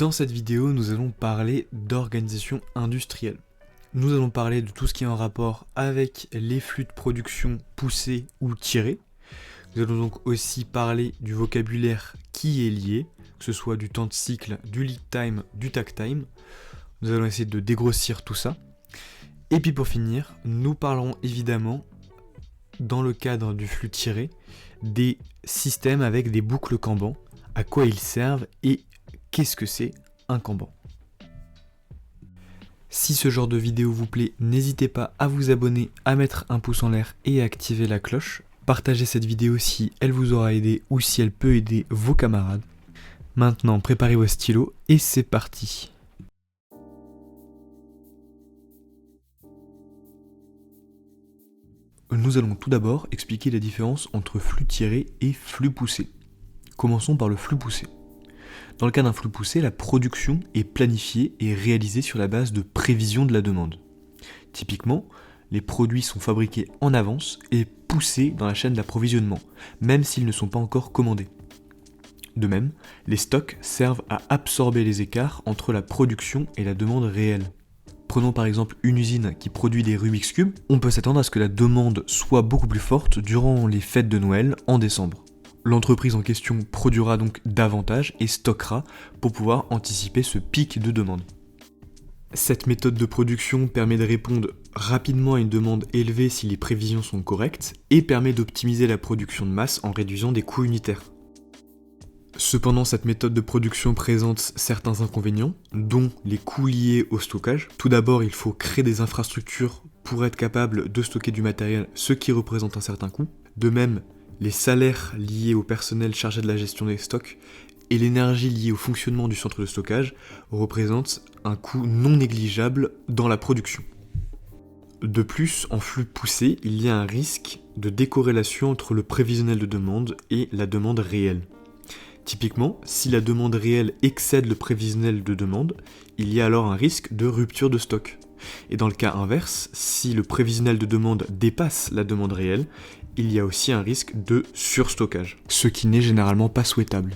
Dans cette vidéo, nous allons parler d'organisation industrielle. Nous allons parler de tout ce qui est en rapport avec les flux de production poussés ou tirés. Nous allons donc aussi parler du vocabulaire qui est lié, que ce soit du temps de cycle, du lead time, du takt time. Nous allons essayer de dégrossir tout ça. Et puis pour finir, nous parlerons évidemment, dans le cadre du flux tiré, des systèmes avec des boucles Kanban, à quoi ils servent et qu'est-ce que c'est un Kanban. Si ce genre de vidéo vous plaît, n'hésitez pas à vous abonner, à mettre un pouce en l'air et à activer la cloche. Partagez cette vidéo si elle vous aura aidé ou si elle peut aider vos camarades. Maintenant, préparez vos stylos et c'est parti. Nous allons tout d'abord expliquer la différence entre flux tiré et flux poussé. Commençons par le flux poussé. Dans le cas d'un flux poussé, la production est planifiée et réalisée sur la base de prévisions de la demande. Typiquement, les produits sont fabriqués en avance et poussés dans la chaîne d'approvisionnement, même s'ils ne sont pas encore commandés. De même, les stocks servent à absorber les écarts entre la production et la demande réelle. Prenons par exemple une usine qui produit des Rubik's Cube, on peut s'attendre à ce que la demande soit beaucoup plus forte durant les fêtes de Noël en décembre. L'entreprise en question produira donc davantage et stockera pour pouvoir anticiper ce pic de demande. Cette méthode de production permet de répondre rapidement à une demande élevée si les prévisions sont correctes et permet d'optimiser la production de masse en réduisant des coûts unitaires. Cependant, cette méthode de production présente certains inconvénients, dont les coûts liés au stockage. Tout d'abord, il faut créer des infrastructures pour être capable de stocker du matériel, ce qui représente un certain coût. De même, les salaires liés au personnel chargé de la gestion des stocks et l'énergie liée au fonctionnement du centre de stockage représentent un coût non négligeable dans la production. De plus, en flux poussé, il y a un risque de décorrélation entre le prévisionnel de demande et la demande réelle. Typiquement, si la demande réelle excède le prévisionnel de demande, il y a alors un risque de rupture de stock. Et dans le cas inverse, si le prévisionnel de demande dépasse la demande réelle, il y a aussi un risque de surstockage, ce qui n'est généralement pas souhaitable.